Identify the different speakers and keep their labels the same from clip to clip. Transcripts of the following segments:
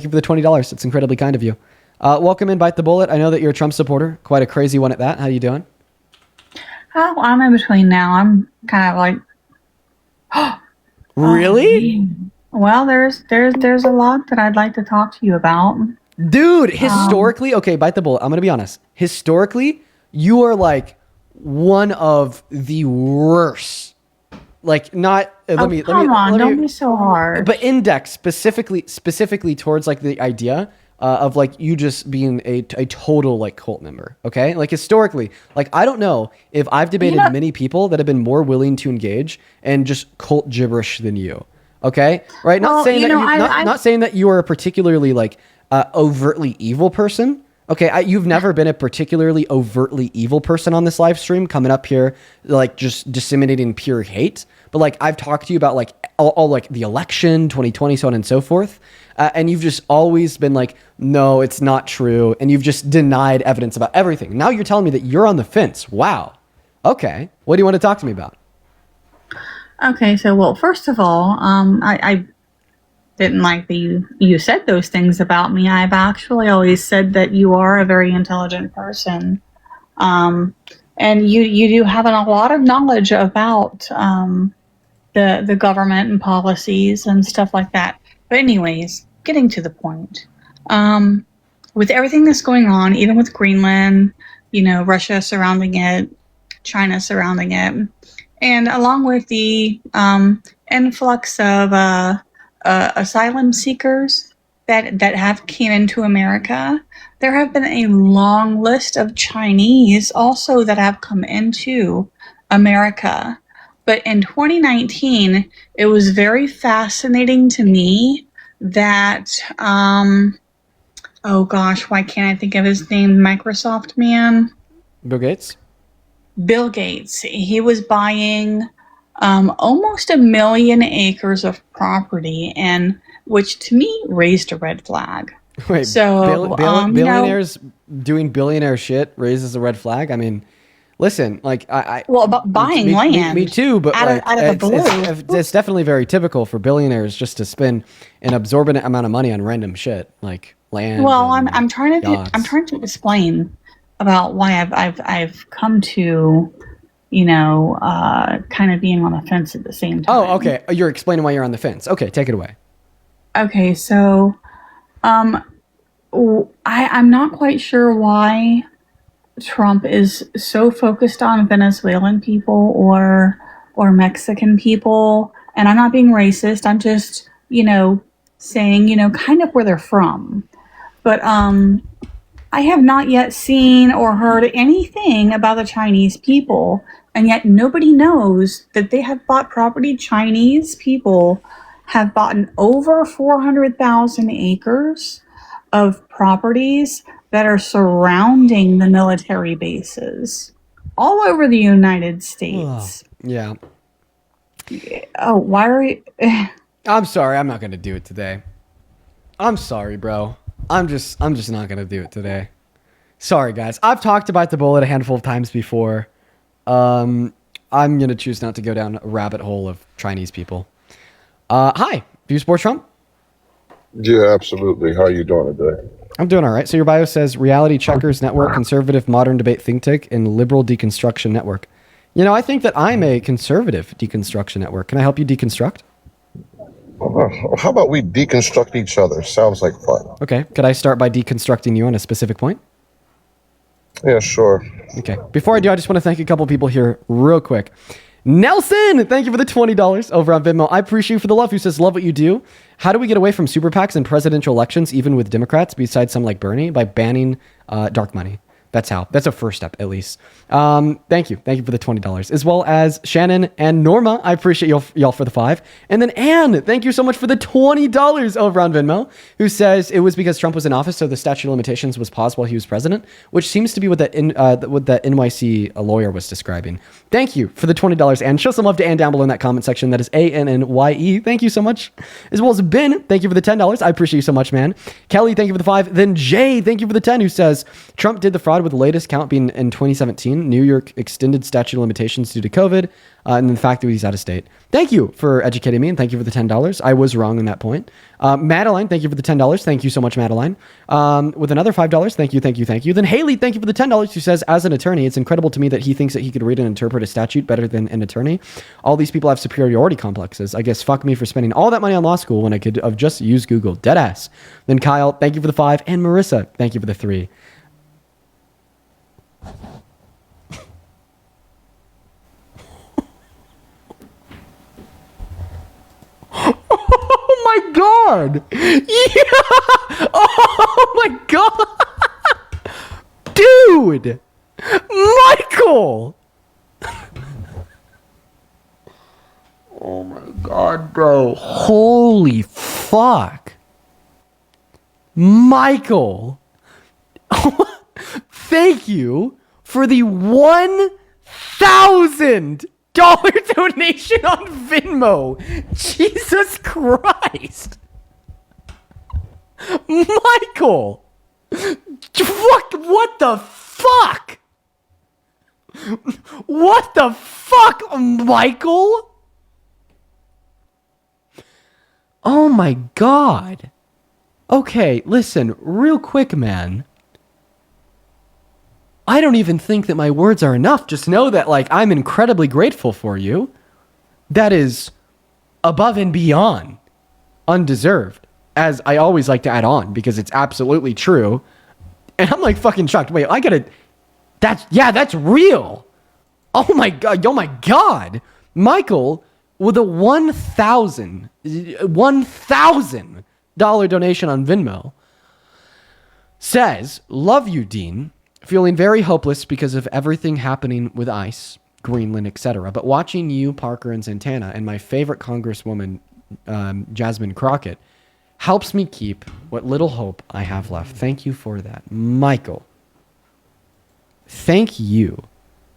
Speaker 1: you for the $20. It's incredibly kind of you. Welcome in, Bite the Bullet. I know that you're a Trump supporter. Quite a crazy one at that. How you doing?
Speaker 2: Oh, I'm in between now. I'm kind of like,
Speaker 1: Really?
Speaker 2: well, there's a lot that I'd like to talk to you about.
Speaker 1: Dude, historically, okay, Bite the Bullet. I'm going to be honest. Historically, you are like one of the worst. Like not, let me,
Speaker 2: don't be so hard.
Speaker 1: but index specifically towards like the idea of like you just being a total like cult member. Okay. Like historically, like I don't know if I've debated many people that have been more willing to engage and just cult gibberish than you. Okay. Right. Not saying that not saying that you are a particularly like overtly evil person. Okay, you've never been a particularly overtly evil person on this live stream, coming up here like just disseminating pure hate. But like I've talked to you about like all like the election, 2020, so on and so forth, and you've just always been like, no, it's not true, and you've just denied evidence about everything. Now you're telling me that you're on the fence. Wow. Okay, what do you want to talk to me about?
Speaker 2: Okay, so well, first of all, I didn't like that you said those things about me. I've actually always said that you are a very intelligent person, and you do have a lot of knowledge about the government and policies and stuff like that. But anyways, getting to the point, with everything that's going on, even with Greenland, Russia surrounding it, China surrounding it, and along with the influx of asylum seekers that have came into America, there have been a long list of Chinese also that have come into America. But in 2019, it was very fascinating to me that, oh gosh, why can't I think of his name? Microsoft man?
Speaker 1: Bill Gates?
Speaker 2: Bill Gates. He was buying almost 1 million acres of property, and which to me raised a red flag.
Speaker 1: Wait, so billionaires doing billionaire shit raises a red flag? I mean, listen, like
Speaker 2: about buying land.
Speaker 1: Me too, but
Speaker 2: out of the blue.
Speaker 1: It's definitely very typical for billionaires just to spend an absorbent amount of money on random shit like land.
Speaker 2: Well, I'm trying to explain about why I've come to, kind of being on the fence at the same time.
Speaker 1: Oh, okay. You're explaining why you're on the fence. Okay, take it away.
Speaker 2: Okay, so, I'm not quite sure why Trump is so focused on Venezuelan people or Mexican people, and I'm not being racist. I'm just, saying, kind of where they're from. But I have not yet seen or heard anything about the Chinese people, and yet nobody knows that they have bought property. Chinese people have bought over 400,000 acres of properties that are surrounding the military bases all over the United States.
Speaker 1: Yeah.
Speaker 2: Oh, why are you...
Speaker 1: I'm sorry. I'm not going to do it today. I'm sorry, bro. I'm just not going to do it today. Sorry, guys. I've talked about the bullet a handful of times before. I'm going to choose not to go down a rabbit hole of Chinese people. Hi. Do you support Trump?
Speaker 3: Yeah, absolutely. How are you doing today?
Speaker 1: I'm doing all right. So your bio says Reality Checkers Network, Conservative Modern Debate Think Tank, and Liberal Deconstruction Network. I think that I'm a conservative deconstruction network. Can I help you deconstruct?
Speaker 3: How about we deconstruct each other? Sounds like fun.
Speaker 1: Okay. Could I start by deconstructing you on a specific point?
Speaker 3: Yeah, sure.
Speaker 1: Okay. Before I do, I just want to thank a couple people here real quick. Nelson, thank you for the $20 over on Venmo. I appreciate you for the love. Who says, love what you do. How do we get away from super PACs and presidential elections, even with Democrats, besides some like Bernie? By banning dark money. That's how. That's a first step, at least. Thank you. Thank you for the $20. As well as Shannon and Norma. I appreciate y'all for the 5. And then Anne, thank you so much for the $20 over on Venmo, who says it was because Trump was in office, so the statute of limitations was paused while he was president, which seems to be what that NYC lawyer was describing. Thank you for the $20. And show some love to Anne down below in that comment section. That is ANNYE. Thank you so much. As well as Ben, thank you for the $10. I appreciate you so much, man. Kelly, thank you for the 5. Then Jay, thank you for the 10, who says Trump did the fraud fraud, with the latest count being in 2017. New York extended statute of limitations due to COVID, and the fact that he's out of state. Thank you for educating me, and thank you for the $10. I was wrong on that point. Madeline, thank you for the $10. Thank you so much, Madeline. With another $5, thank you, thank you, thank you. Then Haley, thank you for the $10, who says, as an attorney, it's incredible to me that he thinks that he could read and interpret a statute better than an attorney. All these people have superiority complexes. I guess fuck me for spending all that money on law school when I could have just used Google. Deadass. Then Kyle, thank you for the 5, and Marissa, thank you for the 3. Oh my god! Yeah! Oh my god! Dude! Michael! Oh my god, bro. Holy fuck. Michael! Thank you for the $1,000 donation on Venmo. Jesus Christ. Michael. What the fuck? What the fuck, Michael? Oh my god. Okay, listen, real quick, man. I don't even think that my words are enough. Just know that, like, I'm incredibly grateful for you. That is above and beyond undeserved, as I always like to add on, because it's absolutely true. And I'm like fucking shocked. Wait, that's real. Oh my god. Michael, with a $1,000 donation on Venmo, says, love you, Dean. Feeling very hopeless because of everything happening with ICE, Greenland, etc. But watching you, Parker, and Santana, and my favorite Congresswoman, Jasmine Crockett, helps me keep what little hope I have left. Thank you for that. Michael, thank you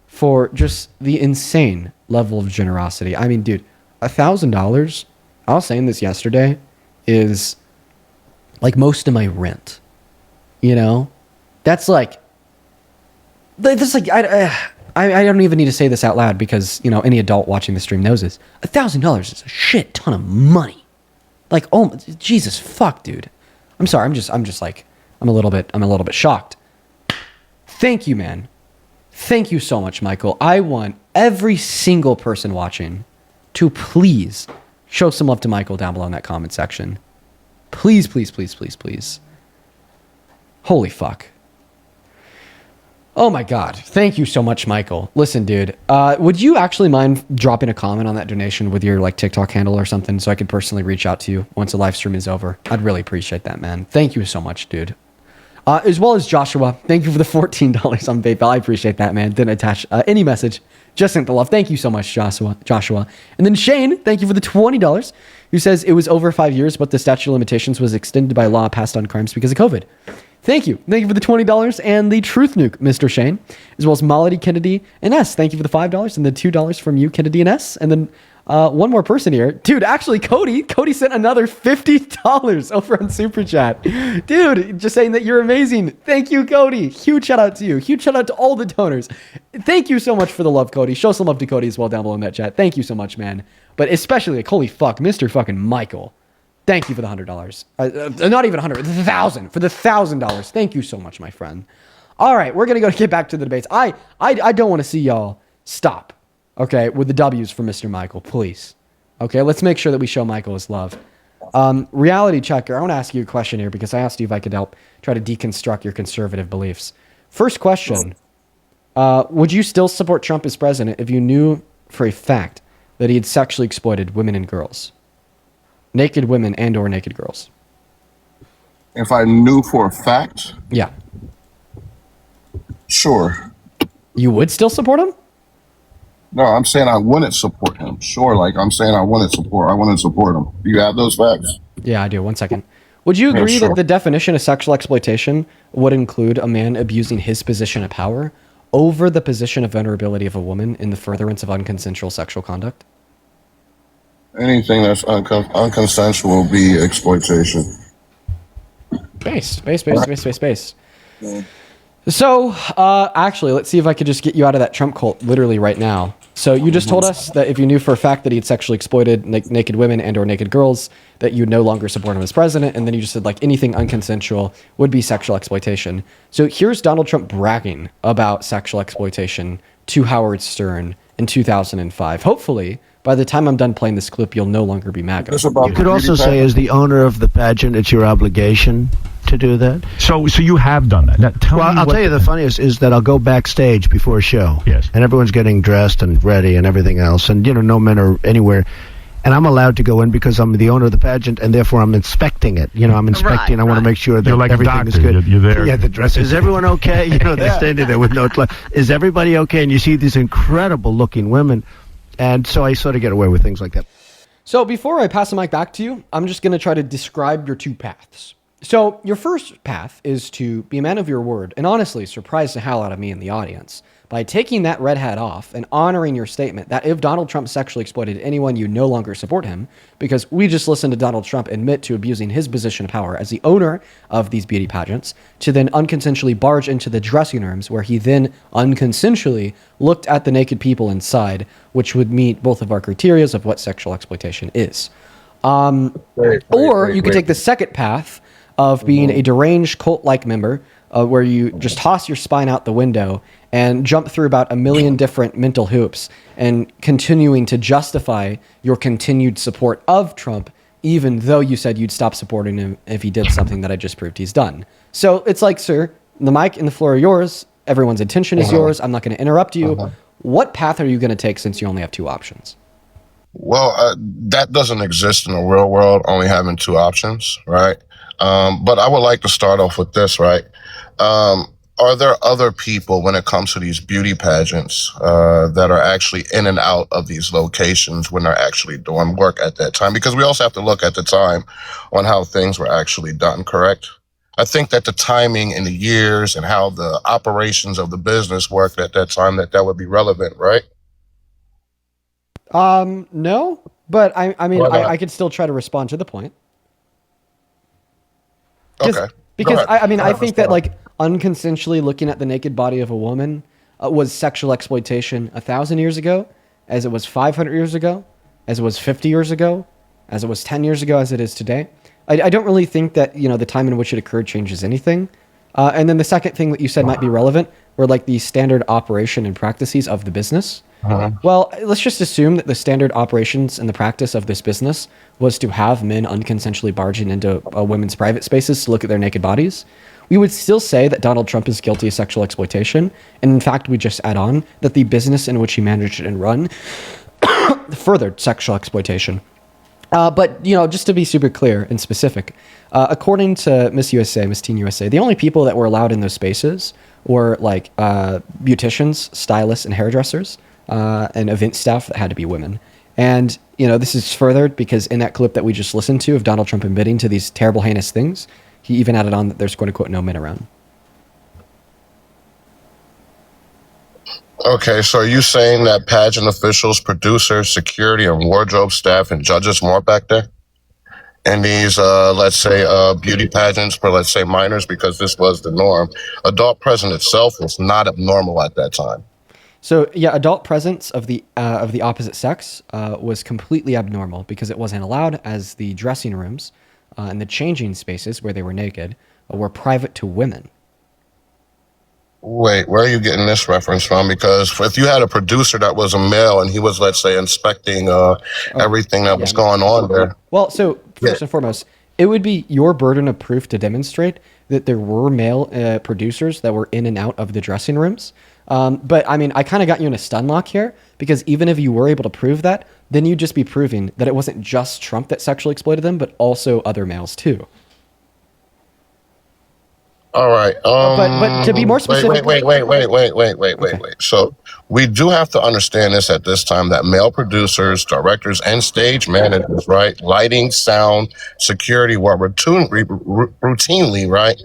Speaker 1: for just the insane level of generosity. I mean, dude, $1,000, I was saying this yesterday, is like most of my rent. You know? That's like, I don't even need to say this out loud because, you know, any adult watching the stream knows this. $1,000 is a shit ton of money. Like, oh, Jesus, fuck, dude. I'm sorry. I'm a little bit shocked. Thank you, man. Thank you so much, Michael. I want every single person watching to please show some love to Michael down below in that comment section. Please, please, please, please, please. Holy fuck. Oh my god. Thank you so much, Michael. Listen, dude, would you actually mind dropping a comment on that donation with your like TikTok handle or something so I could personally reach out to you once the live stream is over? I'd really appreciate that, man. Thank you so much, dude. As well as Joshua, thank you for the $14 on PayPal. I appreciate that, man. Didn't attach any message. Just sent the love. Thank you so much, Joshua. And then Shane, thank you for the $20, who says it was over 5 years, but the statute of limitations was extended by law passed on crimes because of COVID. Thank you. Thank you for the $20 and the Truth Nuke, Mr. Shane, as well as Melody, Kennedy, and S. Thank you for the $5 and the $2 from you, Kennedy and S. And then one more person here. Dude, actually, Cody sent another $50 over on Super Chat. Dude, just saying that you're amazing. Thank you, Cody. Huge shout out to you. Huge shout out to all the donors. Thank you so much for the love, Cody. Show some love to Cody as well down below in that chat. Thank you so much, man. But especially, like, holy fuck, Mr. fucking Michael. Thank you for the $100. Not even 100, 1,000 for the $1,000. Thank you so much, my friend. All right, we're gonna get back to the debates. I don't want to see y'all stop. Okay, with the W's for Mr. Michael, please. Okay, let's make sure that we show Michael his love. Reality checker, I want to ask you a question here because I asked you if I could help try to deconstruct your conservative beliefs. First question: would you still support Trump as president if you knew for a fact that he had sexually exploited women and girls? Naked women and or naked girls.
Speaker 3: If I knew for a fact,
Speaker 1: Yeah.
Speaker 3: sure.
Speaker 1: You would still support him?
Speaker 3: No, I'm saying I wouldn't support him. Sure, like I'm saying I wouldn't support him. Do you have those facts?
Speaker 1: Yeah, I do. 1 second. Would you agree
Speaker 3: sure.
Speaker 1: that the definition of sexual exploitation would include a man abusing his position of power over the position of vulnerability of a woman in the furtherance of unconsensual sexual conduct?
Speaker 3: Anything that's unconsensual will be exploitation.
Speaker 1: Base.
Speaker 3: Yeah.
Speaker 1: So, actually, let's see if I could just get you out of that Trump cult literally right now. So you just told us that if you knew for a fact that he'd sexually exploited naked women and or naked girls, that you'd no longer support him as president. And then you just said like anything unconsensual would be sexual exploitation. So here's Donald Trump bragging about sexual exploitation to Howard Stern in 2005. Hopefully, by the time I'm done playing this clip, you'll no longer be MAGA.
Speaker 4: You could also say, as the owner of the pageant, it's your obligation to do that.
Speaker 5: So you have done that. Now,
Speaker 4: I'll tell you the funniest is that I'll go backstage before a show.
Speaker 5: Yes.
Speaker 4: And everyone's getting dressed and ready and everything else. And, no men are anywhere. And I'm allowed to go in because I'm the owner of the pageant, and therefore I'm inspecting it. I'm inspecting. I want to make sure that
Speaker 5: You're like
Speaker 4: everything
Speaker 5: a
Speaker 4: is
Speaker 5: doctor.
Speaker 4: good.
Speaker 5: You're there.
Speaker 4: Yeah, the dress. Is everyone okay? They're standing there with no Is everybody okay? And you see these incredible-looking women. And so I sort of get away with things like that.
Speaker 1: So before I pass the mic back to you, I'm just going to try to describe your two paths. So your first path is to be a man of your word and honestly surprise the hell out of me in the audience by taking that red hat off and honoring your statement that if Donald Trump sexually exploited anyone, you no longer support him, because we just listened to Donald Trump admit to abusing his position of power as the owner of these beauty pageants to then unconsensually barge into the dressing rooms where he then unconsensually looked at the naked people inside, which would meet both of our criteria of what sexual exploitation is. Or you could take the second path of being a deranged cult-like member where you just toss your spine out the window and jump through about a million different mental hoops and continuing to justify your continued support of Trump, even though you said you'd stop supporting him if he did something that I just proved he's done. So it's like, sir, the mic and the floor are yours. Everyone's attention is yours. I'm not going to interrupt you. What path are you going to take since you only have two options?
Speaker 3: Well, that doesn't exist in the real world, only having two options, right? But I would like to start off with this, right? Are there other people when it comes to these beauty pageants that are actually in and out of these locations when they're actually doing work at that time? Because we also have to look at the time on how things were actually done, correct? I think that the timing and the years and how the operations of the business worked at that time, that would be relevant, right?
Speaker 1: No, but I mean,
Speaker 3: Why not?
Speaker 1: I could still try to respond to the point.
Speaker 3: Okay.
Speaker 1: Because
Speaker 3: Go ahead.
Speaker 1: I think that like unconsensually looking at the naked body of a woman was sexual exploitation 1,000 years ago, as it was 500 years ago, as it was 50 years ago, as it was 10 years ago, as it is today. I don't really think that, the time in which it occurred changes anything. And then the second thing that you said might be relevant were like the standard operation and practices of the business. Well, let's just assume that the standard operations and the practice of this business was to have men unconsensually barging into women's private spaces to look at their naked bodies. We would still say that Donald Trump is guilty of sexual exploitation. And in fact, we just add on that the business in which he managed and run furthered sexual exploitation. But, just to be super clear and specific, according to Miss USA, Miss Teen USA, the only people that were allowed in those spaces were like beauticians, stylists, and hairdressers, and event staff that had to be women. And, this is furthered because in that clip that we just listened to of Donald Trump admitting to these terrible, heinous things, he even added on that there's quote unquote no men around.
Speaker 3: Okay, so are you saying that pageant officials, producers, security, and wardrobe staff and judges more back there? And these, let's say, beauty pageants for, let's say, minors, because this was the norm. Adult present itself was not abnormal at that time.
Speaker 1: So yeah, adult presence of the opposite sex was completely abnormal because it wasn't allowed, as the dressing rooms and the changing spaces where they were naked were private to women.
Speaker 3: Wait, where are you getting this reference from? Because if you had a producer that was a male and he was, let's say, inspecting everything that was going on there.
Speaker 1: Well, so first and foremost, it would be your burden of proof to demonstrate that there were male producers that were in and out of the dressing rooms. But I mean, I kind of got you in a stun lock here because even if you were able to prove that, then you'd just be proving that it wasn't just Trump that sexually exploited them, but also other males too.
Speaker 3: All right.
Speaker 1: But to be more specific,
Speaker 3: Wait. So we do have to understand this at this time that male producers, directors, and stage managers, right, lighting, sound, security were routinely, right,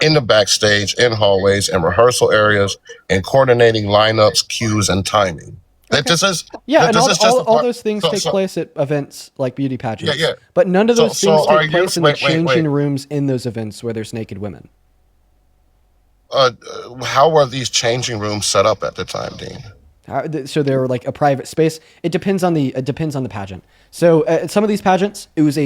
Speaker 3: in the backstage, in hallways, and rehearsal areas, and coordinating lineups, cues, and timing. That this is
Speaker 1: and
Speaker 3: this is just
Speaker 1: all those things take place at events like beauty pageants.
Speaker 3: Yeah.
Speaker 1: But none of those things
Speaker 3: are
Speaker 1: take
Speaker 3: you-
Speaker 1: place in the
Speaker 3: wait.
Speaker 1: changing rooms in those events where there's naked women.
Speaker 3: how were these changing rooms set up at the time, Dean?
Speaker 1: So they were like a private space. It depends on the pageant. So at some of these pageants, it was a